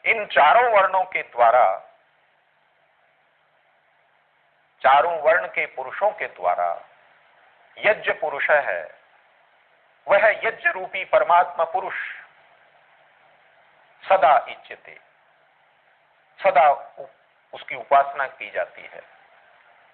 इन चारों वर्णों के द्वारा, चारों वर्ण के पुरुषों के द्वारा यज्ञ पुरुष है, वह यज्ञ रूपी परमात्मा पुरुष सदा इज्जते, सदा उसकी उपासना की जाती है।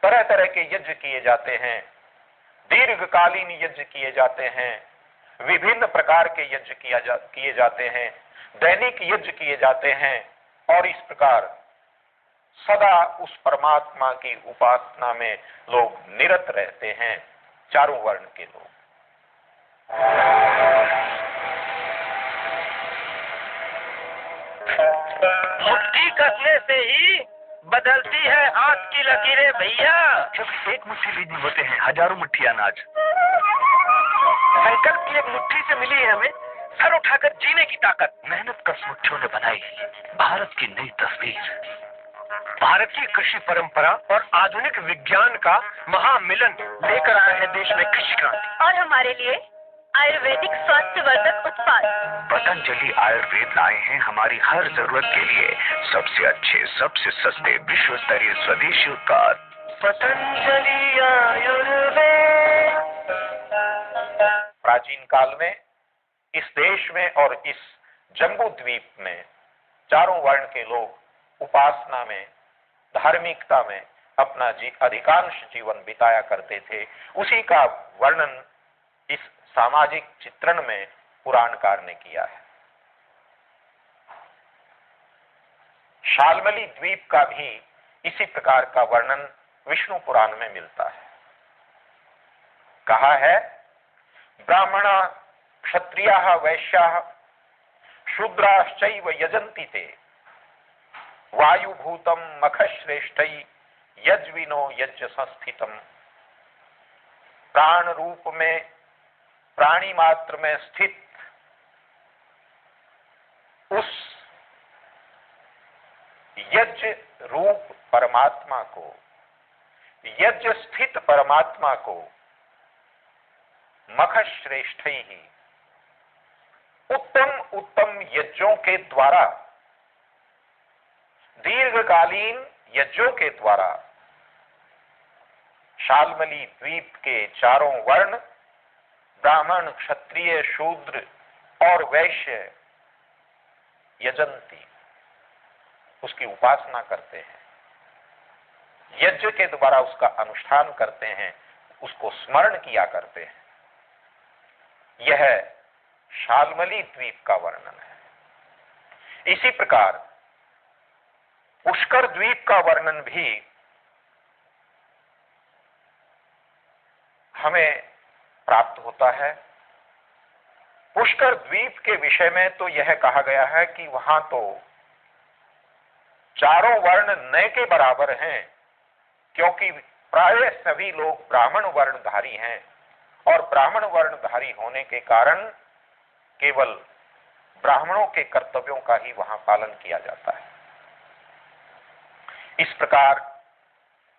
तरह तरह के यज्ञ किए जाते हैं, दीर्घकालीन यज्ञ किए जाते हैं, विभिन्न प्रकार के यज्ञ किए जाते हैं, दैनिक यज्ञ किए जाते हैं, और इस प्रकार सदा उस परमात्मा की उपासना में लोग निरत रहते हैं, चारों वर्ण के लोग। मुट्ठी कसने से ही बदलती है हाथ की लकीरें भैया। जब एक मुट्ठी लीनी होते हैं हजारों मुट्ठी अनाज। संकल्प की एक मुट्ठी से मिली है हमें सर उठाकर जीने की ताकत। मेहनत कश मुट्ठियों ने बनाई भारत की नई तस्वीर। भारत की कृषि परंपरा और आधुनिक विज्ञान का महामिलन लेकर आया है देश में कृषि क्रांति। और हमारे लिए आयुर्वेदिक स्वास्थ्यवर्धक उत्पाद पतंजलि आयुर्वेद लाए हैं हमारी हर जरूरत के लिए सबसे अच्छे, सबसे सस्ते, विश्व स्तरीय स्वदेशी उत्पाद। पतंजलि आयुर्वेद। प्राचीन काल में इस देश में और इस जम्बू द्वीप में चारों वर्ण के लोग उपासना में, धार्मिकता में अपना अधिकांश जीवन बिताया करते थे। उसी का वर्णन इस सामाजिक चित्रण में पुराणकार ने किया है। शाल्मली द्वीप का भी इसी प्रकार का वर्णन विष्णु पुराण में मिलता है। कहा है, ब्राह्मणा क्षत्रियाः वैश्याः शूद्राश्चैव यजन्ति ते वायुभूतम मखश्रेष्ठै यज्विनो यज्ञ संस्थितम। प्राण रूप में, प्राणी मात्र में स्थित उस यज्ञ रूप परमात्मा को, यज्ञ स्थित परमात्मा को मखश्रेष्ठ ही उत्तम उत्तम यज्ञों के द्वारा, दीर्घकालीन यज्ञों के द्वारा शाल्मली द्वीप के चारों वर्ण, ब्राह्मण, क्षत्रिय, शूद्र और वैश्य यजंती, उसकी उपासना करते हैं, यज्ञ के द्वारा उसका अनुष्ठान करते हैं, उसको स्मरण किया करते हैं। यह शाल्मली द्वीप का वर्णन है। इसी प्रकार पुष्कर द्वीप का वर्णन भी हमें प्राप्त होता है। पुष्कर द्वीप के विषय में तो यह कहा गया है कि वहां तो चारों वर्ण न के बराबर हैं, क्योंकि प्राय सभी लोग ब्राह्मण वर्णधारी हैं और ब्राह्मण वर्णधारी होने के कारण केवल ब्राह्मणों के कर्तव्यों का ही वहां पालन किया जाता है। इस प्रकार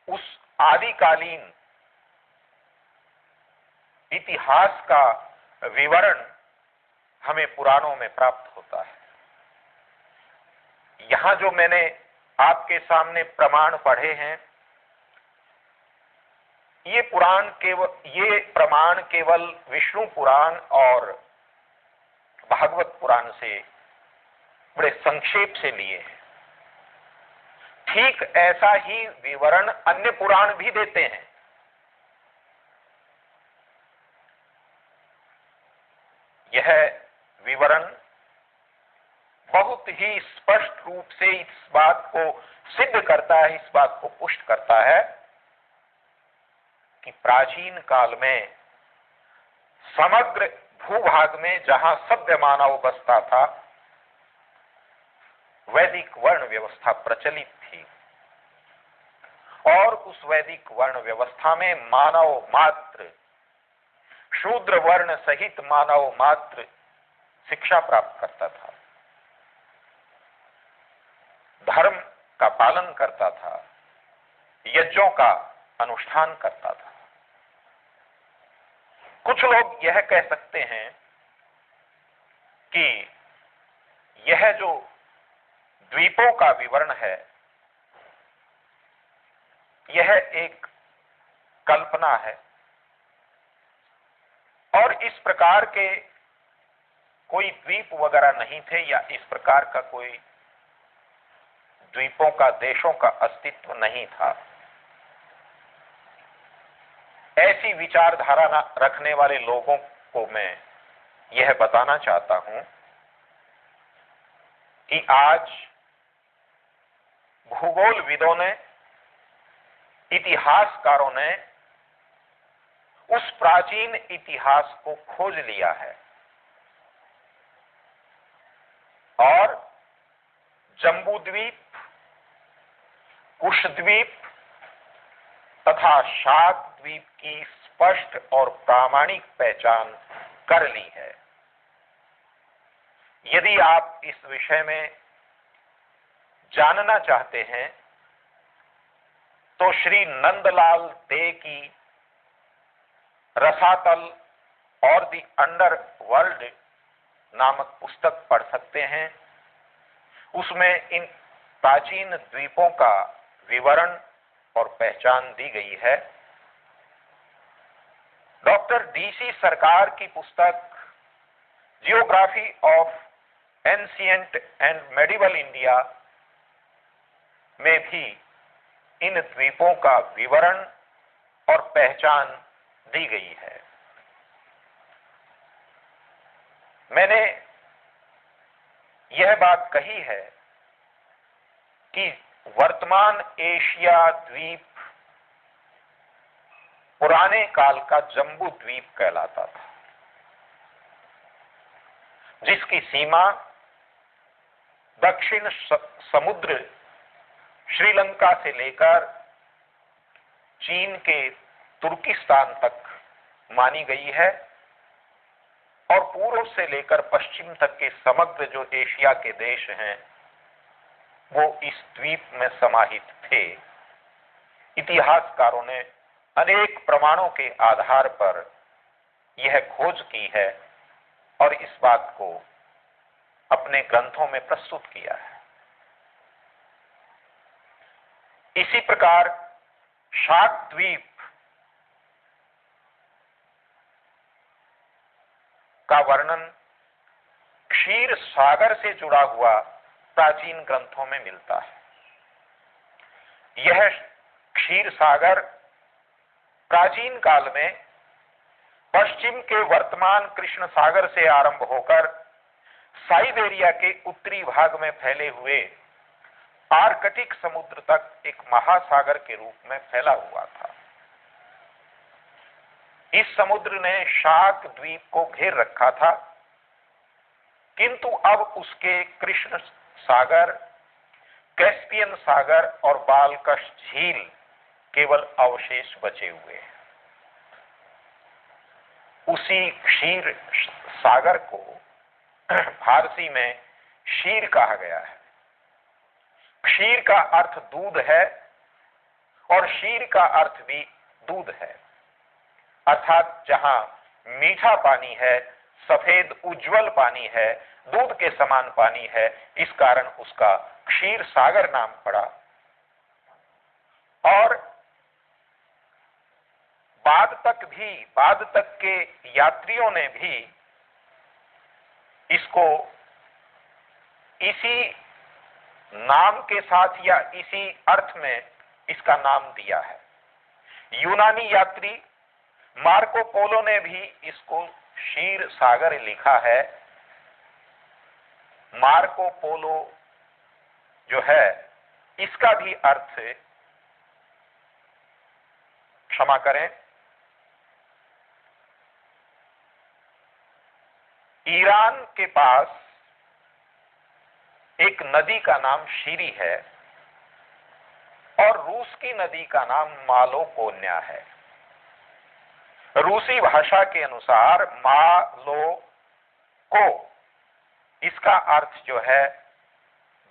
उस आदिकालीन इतिहास का विवरण हमें पुराणों में प्राप्त होता है। यहां जो मैंने आपके सामने प्रमाण पढ़े हैं, ये प्रमाण केवल विष्णु पुराण और भागवत पुराण से बड़े संक्षेप से लिए हैं। ठीक ऐसा ही विवरण अन्य पुराण भी देते हैं। यह विवरण बहुत ही स्पष्ट रूप से इस बात को सिद्ध करता है, इस बात को पुष्ट करता है कि प्राचीन काल में समग्र भूभाग में जहां सभ्य मानव बसता था, वैदिक वर्ण व्यवस्था प्रचलित थी और उस वैदिक वर्ण व्यवस्था में मानव मात्र, शूद्र वर्ण सहित मानव मात्र शिक्षा प्राप्त करता था, धर्म का पालन करता था, यज्ञों का अनुष्ठान करता था। कुछ लोग यह कह सकते हैं कि यह जो द्वीपों का विवरण है, यह एक कल्पना है और इस प्रकार के कोई द्वीप वगैरह नहीं थे या इस प्रकार का कोई द्वीपों का, देशों का अस्तित्व नहीं था। ऐसी विचारधारा रखने वाले लोगों को मैं यह बताना चाहता हूं कि आज भूगोलविदों ने, इतिहासकारों ने उस प्राचीन इतिहास को खोज लिया है और जम्बूद्वीप, कुशद्वीप तथा शाक द्वीप की स्पष्ट और प्रामाणिक पहचान कर ली है। यदि आप इस विषय में जानना चाहते हैं तो श्री नंदलाल दे की रसातल और द अंडरवर्ल्ड नामक पुस्तक पढ़ सकते हैं। उसमें इन प्राचीन द्वीपों का विवरण और पहचान दी गई है। डॉक्टर डीसी सरकार की पुस्तक geography of ancient and medieval India में भी इन द्वीपों का विवरण और पहचान दी गई है। मैंने यह बात कही है कि वर्तमान एशिया द्वीप पुराने काल का जम्बू द्वीप कहलाता था, जिसकी सीमा दक्षिण समुद्र श्रीलंका से लेकर चीन के तुर्किस्तान तक मानी गई है और पूर्व से लेकर पश्चिम तक के समग्र जो एशिया के देश हैं वो इस द्वीप में समाहित थे। इतिहासकारों ने अनेक प्रमाणों के आधार पर यह खोज की है और इस बात को अपने ग्रंथों में प्रस्तुत किया है। इसी प्रकार शाक द्वीप का वर्णन क्षीर सागर से जुड़ा हुआ प्राचीन ग्रंथों में मिलता है। यह क्षीर सागर प्राचीन काल में पश्चिम के वर्तमान कृष्ण सागर से आरंभ होकर साइबेरिया के उत्तरी भाग में फैले हुए आर्कटिक समुद्र तक एक महासागर के रूप में फैला हुआ था। इस समुद्र ने शाक द्वीप को घेर रखा था, किंतु अब उसके कृष्ण सागर, कैस्पियन सागर और बालकश झील केवल अवशेष बचे हुए हैं। उसी क्षीर सागर को फारसी में शीर कहा गया है। क्षीर का अर्थ दूध है और शीर का अर्थ भी दूध है, अर्थात जहां मीठा पानी है, सफेद उज्जवल पानी है, दूध के समान पानी है, इस कारण उसका क्षीर सागर नाम पड़ा। और बाद तक के यात्रियों ने भी इसको इसी नाम के साथ या इसी अर्थ में इसका नाम दिया है। यूनानी यात्री मार्को पोलो ने भी इसको क्षीर सागर लिखा है। मार्को पोलो जो है इसका भी अर्थ, क्षमा करें, ईरान के पास एक नदी का नाम शीरी है और रूस की नदी का नाम मालोकोन्या है। रूसी भाषा के अनुसार मालो को इसका अर्थ जो है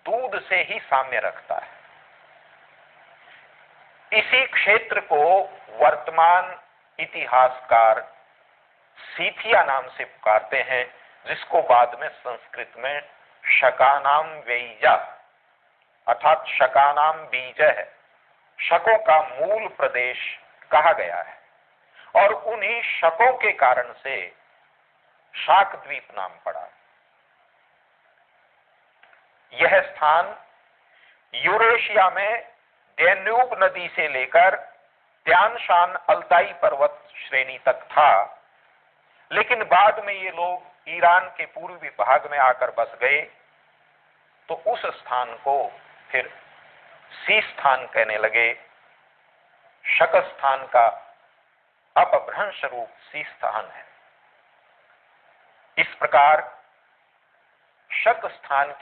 दूध से ही साम्य रखता है। इसी क्षेत्र को वर्तमान इतिहासकार सीथिया नाम से पुकारते हैं, जिसको बाद में संस्कृत में शकानाम वेय्या अर्थात शकानाम बीज है, शकों का मूल प्रदेश कहा गया है। और उन्हीं शकों के कारण से शाक द्वीप नाम पड़ा। यह स्थान यूरेशिया में डैन्यूब नदी से लेकर त्यान शान अल्ताई पर्वत श्रेणी तक था, लेकिन बाद में ये लोग ईरान के पूर्वी भाग में आकर बस गए, तो उस स्थान को फिर सीस्थान कहने लगे। शक स्थान का अपभ्रंश रूप सीस्थान है। इस प्रकार शक स्थान की